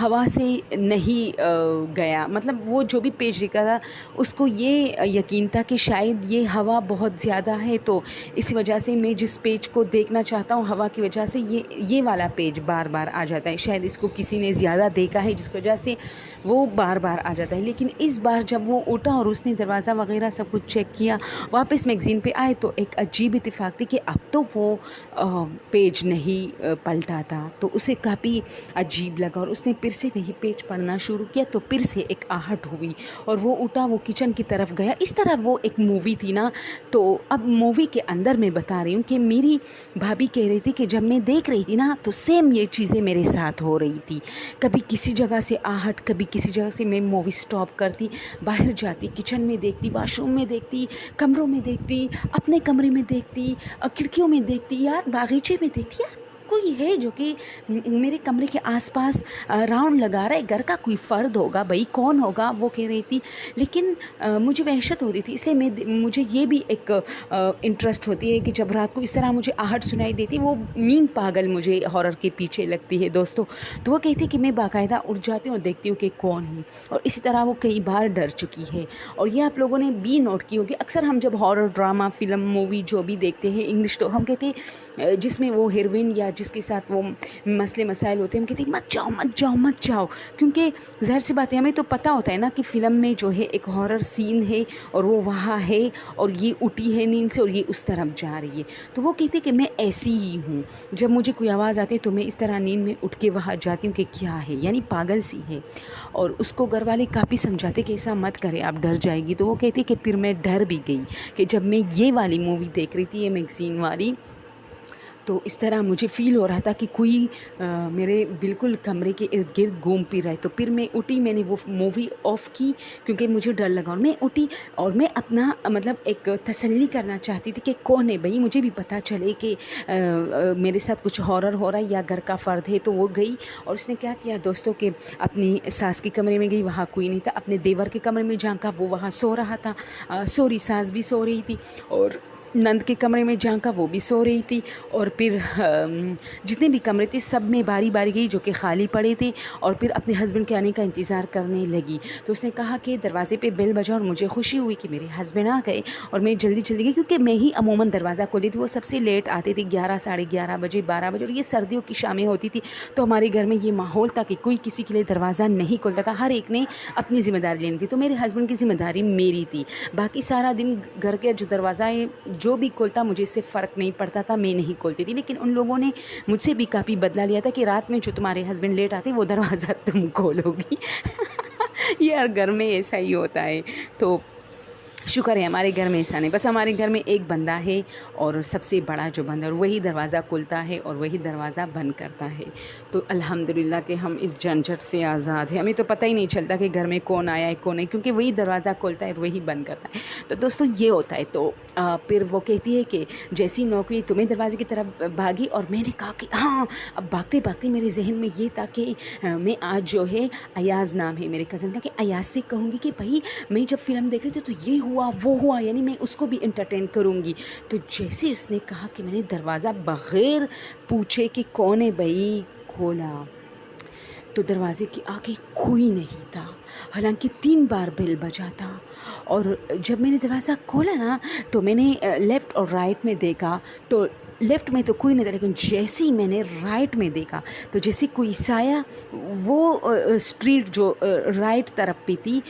ہوا سے نہیں گیا، مطلب وہ جو بھی پیج لکھا تھا اس کو یہ یقین تھا کہ شاید یہ ہوا بہت زیادہ ہے، تو اس وجہ سے میں جس پیج کو دیکھنا چاہتا ہوں ہوا کی وجہ سے یہ والا پیج بار بار آ جاتا ہے، شاید اس کو کسی نے زیادہ دیکھا ہے جس کی وجہ سے وہ بار بار آ جاتا ہے۔ لیکن اس بار جب وہ اٹھا اور اس نے دروازہ وغیرہ سب کچھ چیک کیا، واپس میگزین پہ آئے تو ایک عجیب اتفاق تھی کہ اب تو وہ پیج نہیں پلٹا تھا، تو اسے کافی عجیب لگا اور اس نے پھر سے وہی پیج پڑھنا شروع کیا، تو پھر سے ایک آہٹ ہوئی اور وہ اٹھا، وہ کچن کی طرف گیا۔ اس طرح وہ ایک مووی تھی نا، تو اب مووی کے اندر میں بتا رہی ہوں کہ میری بھابھی کہہ رہی تھی کہ جب میں دیکھ رہی تھی نا تو سیم یہ چیزیں میرے ساتھ ہو رہی تھی، کبھی کسی جگہ سے آہٹ، کبھی کسی جگہ سے میں مووی سٹاپ کرتی، باہر جاتی، کچن میں دیکھتی، واش روم میں دیکھتی، کمروں میں دیکھتی، اپنے کمرے میں دیکھتی، کھڑکیوں میں دیکھتی، یار باغیچے میں دیکھتی، یار کوئی ہے جو کہ میرے کمرے کے آس پاس راؤنڈ لگا رہا ہے، گھر کا کوئی فرد ہوگا بھائی، کون ہوگا، وہ کہہ رہی تھی۔ لیکن مجھے وحشت ہوتی تھی، اس لیے مجھے یہ بھی ایک انٹرسٹ ہوتی ہے کہ جب رات کو اس طرح مجھے آہٹ سنائی دیتی، وہ نیند پاگل مجھے ہارر کے پیچھے لگتی ہے دوستوں، تو وہ کہتی کہ میں باقاعدہ اٹھ جاتی ہوں اور دیکھتی ہوں کہ کون ہے، اور اسی طرح وہ کئی بار ڈر چکی ہے۔ اور یہ آپ لوگوں نے بھی نوٹ کی ہوگی، اکثر ہم جب ہارر ڈرامہ، فلم، مووی جو بھی دیکھتے ہیں انگلش، تو ہم کہتے ہیں جس میں وہ ہیروئن یا جس کے ساتھ وہ مسئلے مسائل ہوتے ہیں، ہم کہتے ہیں مت جاؤ مت جاؤ مت جاؤ، کیونکہ ظاہر سی بات ہے ہمیں تو پتہ ہوتا ہے نا کہ فلم میں جو ہے ایک ہارر سین ہے اور وہ وہاں ہے اور یہ اٹھی ہے نیند سے اور یہ اس طرف جا رہی ہے، تو وہ کہتے کہ میں ایسی ہی ہوں، جب مجھے کوئی آواز آتی ہے تو میں اس طرح نیند میں اٹھ کے وہاں جاتی ہوں کہ کیا ہے، یعنی پاگل سی ہے۔ اور اس کو گھر والے کافی سمجھاتے کہ ایسا مت کرے، آپ ڈر جائے گی، تو وہ کہتی کہ پھر میں ڈر بھی گئی کہ جب میں یہ والی مووی دیکھ رہی تھی، یہ میگزین والی، تو اس طرح مجھے فیل ہو رہا تھا کہ کوئی میرے بالکل کمرے کے ارد گرد گھوم پھر رہا ہے، تو پھر میں اٹھی، میں نے وہ مووی آف کی کیونکہ مجھے ڈر لگا، اور میں اٹھی اور میں اپنا مطلب ایک تسلی کرنا چاہتی تھی کہ کون ہے بھائی، مجھے بھی پتہ چلے کہ میرے ساتھ کچھ ہارر ہو رہا ہے یا گھر کا فرد ہے، تو وہ گئی اور اس نے کیا کیا دوستوں کہ اپنی ساس کے کمرے میں گئی، وہاں کوئی نہیں تھا، اپنے دیور کے کمرے میں جھانکا، وہ وہاں سو رہا تھا، سوری ساس بھی سو رہی تھی، اور نند کے کمرے میں جھانکا، وہ بھی سو رہی تھی، اور پھر جتنے بھی کمرے تھے سب میں باری باری گئی جو کہ خالی پڑے تھے، اور پھر اپنے ہسبینڈ کے آنے کا انتظار کرنے لگی، تو اس نے کہا کہ دروازے پہ بیل بجا، اور مجھے خوشی ہوئی کہ میرے ہسبینڈ آ گئے، اور میں جلدی چلی گئی کیونکہ میں ہی عموماً دروازہ کھولتی تھی، وہ سب سے لیٹ آتے تھے، 11 ساڑھے 11 بجے، 12 بجے، اور یہ سردیوں کی شامیں ہوتی تھی، تو ہمارے گھر میں یہ ماحول تھا کہ کوئی کسی کے لیے دروازہ نہیں کھولتا تھا، ہر ایک نے اپنی ذمہ داری لینی تھی، تو میرے ہسبینڈ کی ذمہ داری میری تھی، باقی سارا دن گھر کے جو دروازہ ہے جو بھی کھولتا مجھے اس سے فرق نہیں پڑتا تھا، میں نہیں کھولتی تھی، لیکن ان لوگوں نے مجھ سے بھی کافی بدلا لیا تھا کہ رات میں جو تمہارے ہسبینڈ لیٹ آتے وہ دروازہ تم کھولو گی یار گھر میں ایسا ہی ہوتا ہے، تو شکر ہے ہمارے گھر میں ایسا نہیں، بس ہمارے گھر میں ایک بندہ ہے اور سب سے بڑا جو بندہ، اور وہی دروازہ کھولتا ہے اور وہی دروازہ بند کرتا ہے، تو الحمدللہ کہ ہم اس جھنجھٹ سے آزاد ہیں، ہمیں تو پتہ ہی نہیں چلتا کہ گھر میں کون آیا ہے کون نہیں، کیونکہ وہی دروازہ کھولتا ہے اور وہی بند کرتا ہے، تو دوستو یہ ہوتا ہے۔ تو پھر وہ کہتی ہے کہ جیسی نوکری تمہیں دروازے کی طرف بھاگی، اور میں نے کہا کہ ہاں، اب بھاگتے بھاگتے میرے ذہن میں یہ تھا کہ میں آج جو ہے ایاز نام ہے میرے کزن کا، کہ ایاز سے کہوں گی کہ بھائی میں جب فلم دیکھ رہی تھی تو یہ ہوا وہ ہوا، یعنی میں اس کو بھی انٹرٹین کروں گی، تو جیسے اس نے کہا کہ میں نے دروازہ بغیر پوچھے کہ کون ہے بھائی کھولا، تو دروازے کے آگے کوئی نہیں تھا، حالانکہ 3 بار بیل بجا تھا، اور جب میں نے دروازہ کھولا نا تو میں نے لیفٹ اور رائٹ میں دیکھا، تو لیفٹ میں تو کوئی نہیں تھا، لیکن جیسے ہی میں نے رائٹ میں دیکھا تو جیسے کوئی سایہ، وہ اسٹریٹ جو رائٹ طرف پہ تھی،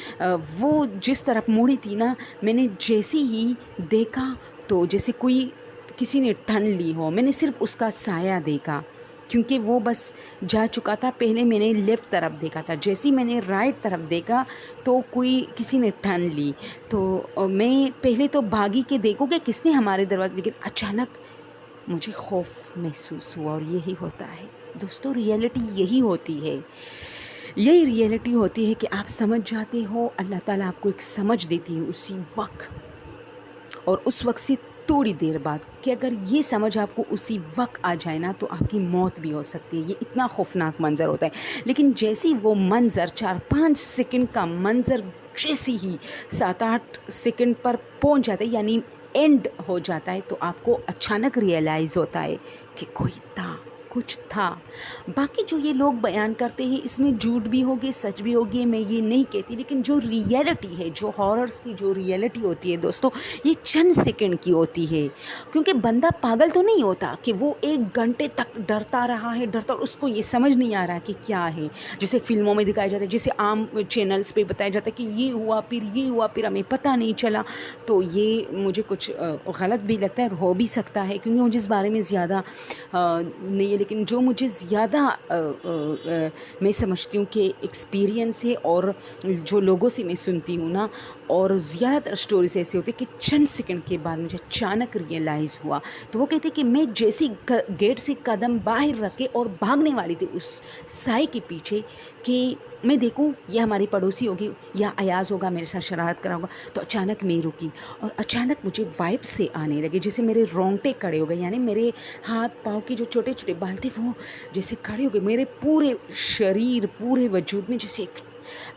وہ جس طرف موڑی تھی نا، میں نے جیسے ہی دیکھا تو جیسے کوئی کسی نے ٹھن لی ہو، میں نے صرف اس کا سایہ دیکھا، کیونکہ وہ بس جا چکا تھا، پہلے میں نے لیفٹ طرف دیکھا تھا، جیسے ہی میں نے رائٹ طرف دیکھا تو کسی نے ٹھن لی، تو میں پہلے تو بھاگی کہ دیکھو کہ کس نے ہمارے دروازے، لیکن اچانک مجھے خوف محسوس ہوا، اور یہی ہوتا ہے دوستو، ریئلٹی یہی ہوتی ہے، یہی ریئلٹی ہوتی ہے کہ آپ سمجھ جاتے ہو، اللہ تعالیٰ آپ کو ایک سمجھ دیتی ہے اسی وقت، اور اس وقت سے تھوڑی دیر بعد، کہ اگر یہ سمجھ آپ کو اسی وقت آ جائے نا تو آپ کی موت بھی ہو سکتی ہے، یہ اتنا خوفناک منظر ہوتا ہے، لیکن جیسی وہ منظر 4-5 سیکنڈ کا منظر جیسی ہی 7-8 سیکنڈ پر پہنچ جاتا ہے، یعنی اینڈ ہو جاتا ہے، تو آپ کو اچانک ریئلائز ہوتا ہے کہ کوئی تھا، کچھ تھا. باقی جو یہ لوگ بیان کرتے ہیں اس میں جھوٹ بھی ہوگی سچ بھی ہوگی، میں یہ نہیں کہتی، لیکن جو ریئلٹی ہے، جو ہاررز کی جو ریئلٹی ہوتی ہے دوستو، یہ چند سیکنڈ کی ہوتی ہے. کیونکہ بندہ پاگل تو نہیں ہوتا کہ وہ 1 گھنٹے تک ڈرتا رہا ہے، ڈرتا، اور اس کو یہ سمجھ نہیں آ رہا کہ کیا ہے. جیسے فلموں میں دکھایا جاتا ہے، جیسے عام چینلز پہ بتایا جاتا ہے کہ یہ ہوا پھر ہمیں پتہ نہیں چلا. تو یہ مجھے کچھ غلط بھی لگتا ہے اور ہو بھی سکتا ہے، کیونکہ مجھے اس بارے میں زیادہ نہیں ہے. لیکن جو مجھے زیادہ میں سمجھتی ہوں کہ ایکسپیرینس ہے، اور جو لوگوں سے میں سنتی ہوں نا، اور زیادہ تر اسٹوریز ایسے ہوتی کہ چند سیکنڈ کے بعد مجھے اچانک ریئلائز ہوا. تو وہ کہتے کہ میں جیسی گیٹ سے قدم باہر رکھے اور بھاگنے والی تھی اس سائے کے پیچھے کہ میں دیکھوں یہ ہماری پڑوسی ہوگی یا ایاز ہوگا میرے ساتھ شرارت کرا ہوگا، تو اچانک میں رکی اور اچانک مجھے وائب سے آنے لگے، جیسے میرے رونگٹے کھڑے ہو گئے، یعنی میرے ہاتھ پاؤں کے جو چھوٹے چھوٹے بال تھے وہ جیسے کھڑے ہو گئے، میرے پورے شریر پورے وجود میں جیسے ایک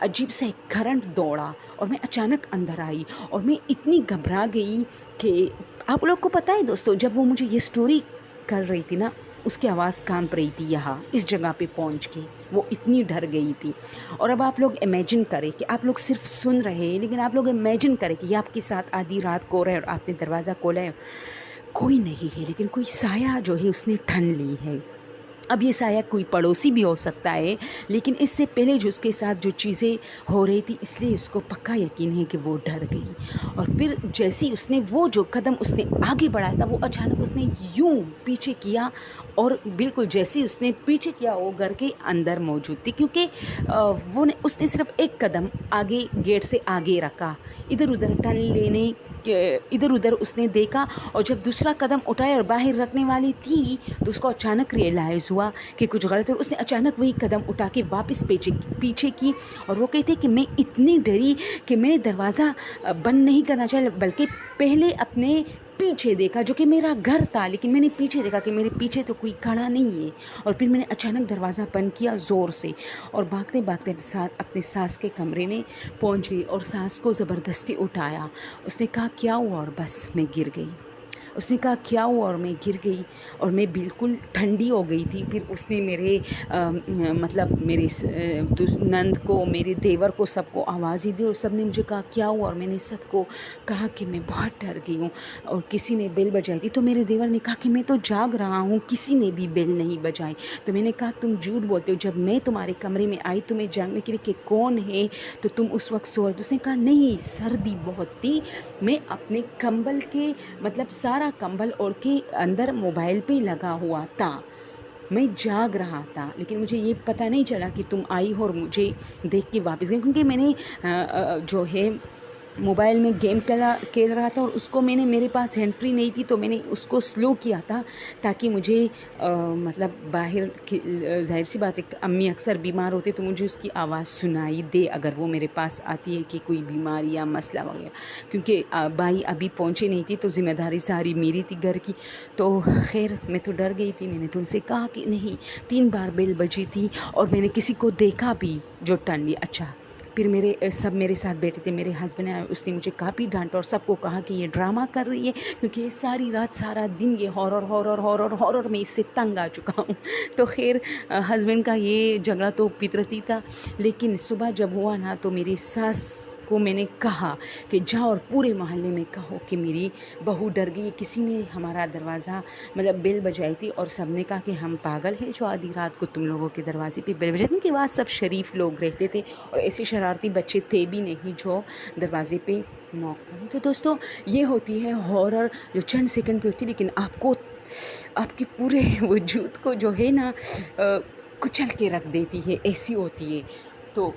عجیب سا ایک کرنٹ دوڑا، اور میں اچانک اندر آئی اور میں اتنی گھبرا گئی کہ آپ لوگ کو پتہ ہے دوستو، جب وہ مجھے یہ سٹوری کر رہی تھی نا، اس کی آواز کانپ رہی تھی یہاں اس جگہ پہ پہنچ کے، وہ اتنی ڈر گئی تھی. اور اب آپ لوگ امیجن کریں کہ آپ لوگ صرف سن رہے ہیں، لیکن آپ لوگ امیجن کریں کہ یہ آپ کے ساتھ آدھی رات کو ہو رہا ہے اور آپ نے دروازہ کھولا ہے، کوئی نہیں ہے لیکن کوئی سایہ جو ہے اس نے ٹھن لی ہے. اب یہ سایہ کوئی پڑوسی بھی ہو سکتا ہے، لیکن اس سے پہلے جو اس کے ساتھ جو چیزیں ہو رہی تھی، اس لیے اس کو پکا یقین ہے کہ وہ ڈر گئی. اور پھر جیسی اس نے وہ جو قدم اس نے آگے بڑھایا تھا، وہ اچانک اس نے یوں پیچھے کیا، اور بالکل جیسی اس نے پیچھے کیا وہ گھر کے اندر موجود تھی، کیونکہ اس نے صرف ایک قدم آگے گیٹ سے آگے رکھا، ادھر ادھر ٹرن لینے ادھر ادھر اس نے دیکھا، اور جب دوسرا قدم اٹھایا اور باہر رکھنے والی تھی تو اس کو اچانک ریئلائز ہوا کہ کچھ غلط ہے. اس نے اچانک وہی قدم اٹھا کے واپس پیچھے کی، اور وہ کہتے کہ میں اتنی ڈری کہ میں نے دروازہ بند نہیں کرنا چاہا، بلکہ پہلے اپنے پیچھے دیکھا جو کہ میرا گھر تھا، لیکن میں نے پیچھے دیکھا کہ میرے پیچھے تو کوئی کھڑا نہیں ہے. اور پھر میں نے اچانک دروازہ بند کیا زور سے، اور بھاگتے بھاگتے اپنے ساس کے کمرے میں پہنچ گئی اور ساس کو زبردستی اٹھایا. اس نے کہا کیا ہوا، اور بس میں گر گئی. اس نے کہا کیا ہوا، اور میں گر گئی، اور میں بالکل ٹھنڈی ہو گئی تھی. پھر اس نے میرے میرے نند کو، میرے دیور کو، سب کو آواز ہی دی، اور سب نے مجھے کہا کیا ہوا، اور میں نے سب کو کہا کہ میں بہت ڈر گئی ہوں. اور کسی نے بیل بجائی تھی، تو میرے دیور نے کہا کہ میں تو جاگ رہا ہوں، کسی نے بھی بیل نہیں بجائی. تو میں نے کہا تم جھوٹ بولتے ہو، جب میں تمہارے کمرے میں آئی تمہیں جاننے کے لیے کہ کون ہے، تو تم اس وقت سو رہے تھے. اس نے کہا نہیں، سردی بہت تھی، میں اپنے کمبل کے سارا کمبل اوڑھ کے اندر موبائل پہ لگا ہوا تھا، میں جاگ رہا تھا، لیکن مجھے یہ پتہ نہیں چلا کہ تم آئی ہو اور مجھے دیکھ کے واپس گئی. کیونکہ میں نے جو ہے موبائل میں گیم کھیل رہا تھا، اور اس کو میرے پاس ہینڈ فری نہیں تھی، تو میں نے اس کو سلو کیا تھا تاکہ مجھے باہر ظاہر سی بات ہے، امی اکثر بیمار ہوتے تو مجھے اس کی آواز سنائی دے اگر وہ میرے پاس آتی ہے کہ کوئی بیماری یا مسئلہ وغیرہ. کیونکہ بھائی ابھی پہنچے نہیں تھی تو ذمہ داری ساری میری تھی گھر کی. تو خیر میں تو ڈر گئی تھی. میں نے تو ان سے کہا کہ نہیں، 3 بار بیل بجی تھی اور میں نے کسی کو دیکھا بھی جو ٹن لی. اچھا پھر سب میرے ساتھ بیٹھے تھے، میرے ہسبینڈ آئے، اس نے مجھے کافی ڈانٹا اور سب کو کہا کہ یہ ڈرامہ کر رہی ہے، کیونکہ یہ ساری رات سارا دن یہ ہارر میں اس سے تنگ آ چکا ہوں. تو خیر ہسبینڈ کا یہ جھگڑا تو فطرتی تھا. لیکن صبح جب ہوا نا تو میری ساس کو میں نے کہا کہ جاؤ اور پورے محلے میں کہو کہ میری بہو ڈر گئی، کسی نے ہمارا دروازہ بیل بجائی تھی، اور سب نے کہا کہ ہم پاگل ہیں جو آدھی رات کو تم لوگوں کے دروازے پہ بیل بجائی. کیونکہ وہاں سب شریف لوگ رہتے تھے اور ایسے شرارتی بچے تھے بھی نہیں جو دروازے پہ نوک کریں. تو دوستو یہ ہوتی ہے ہارر، جو چند سیکنڈ پہ ہوتی ہے، لیکن آپ کے پورے وجود کو جو ہے نا کچل کے رکھ دیتی ہے، ایسی ہوتی ہے. تو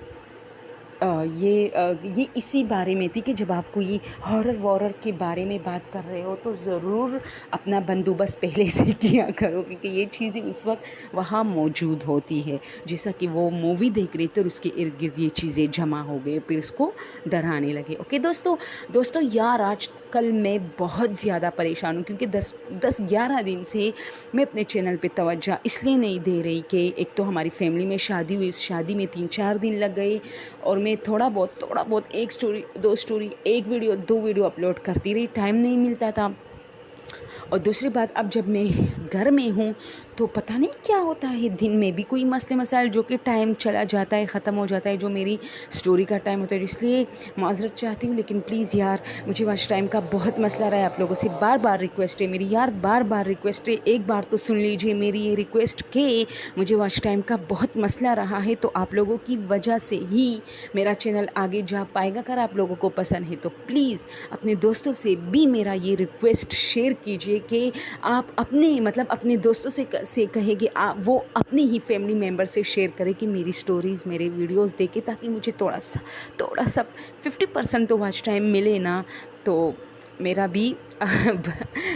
یہ اسی بارے میں تھی کہ جب آپ کوئی ہارر وارر کے بارے میں بات کر رہے ہو تو ضرور اپنا بندوبست پہلے سے کیا کرو، کیونکہ یہ چیزیں اس وقت وہاں موجود ہوتی ہے. جیسا کہ وہ مووی دیکھ رہے تھے اور اس کے ارد گرد یہ چیزیں جمع ہو گئے، پھر اس کو ڈرانے لگے. اوکے دوستو یار آج کل میں بہت زیادہ پریشان ہوں، کیونکہ 10-11 دن سے میں اپنے چینل پہ توجہ اس لیے نہیں دے رہی کہ ایک تو ہماری فیملی میں شادی ہوئی، اس شادی میں 3-4 دن لگ گئے، اور میں تھوڑا بہت ایک سٹوری 2 سٹوری، ایک ویڈیو 2 ویڈیو اپلوڈ کرتی رہی، ٹائم نہیں ملتا تھا. اور دوسری بات اب جب میں گھر میں ہوں تو پتہ نہیں کیا ہوتا ہے دن میں بھی کوئی مسئلے مسائل جو کہ ٹائم چلا جاتا ہے، ختم ہو جاتا ہے، جو میری اسٹوری کا ٹائم ہوتا ہے، اس لیے معذرت چاہتی ہوں. لیکن پلیز یار مجھے واچ ٹائم کا بہت مسئلہ رہا ہے. آپ لوگوں سے بار بار ریکویسٹ ہے میری یار، بار بار ریکویسٹ ہے، ایک بار تو سن لیجیے میری یہ ریکویسٹ کہ مجھے واچ ٹائم کا بہت مسئلہ رہا ہے. تو آپ لوگوں کی وجہ سے ہی میرا چینل آگے جا پائے گا. اگر آپ لوگوں کو پسند ہے تو پلیز اپنے دوستوں سے بھی میرا یہ ریکویسٹ شیئر کیجیے کہ آپ اپنے دوستوں سے کہیں کہ وہ اپنی ہی فیملی ممبر سے شیئر کرے کہ میری سٹوریز، میرے ویڈیوز دیکھے، تاکہ مجھے تھوڑا سا 50% تو واچ ٹائم ملے نا. تو میرا بھی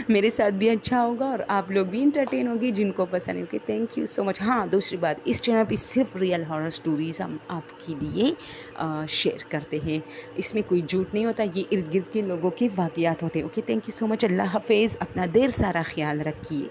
میرے ساتھ بھی اچھا ہوگا اور آپ لوگ بھی انٹرٹین ہوگی جن کو پسند ہے. تھینک یو سو مچ. ہاں دوسری بات، اس چینل پہ صرف ریئل ہارر سٹوریز ہم آپ کے لیے شیئر کرتے ہیں. اس میں کوئی جھوٹ نہیں ہوتا، یہ ارد گرد کے لوگوں کے واقعات ہوتے ہیں. اوکے، تھینک یو سو مچ. اللہ حافظ. اپنا ڈھیر سارا خیال رکھیے.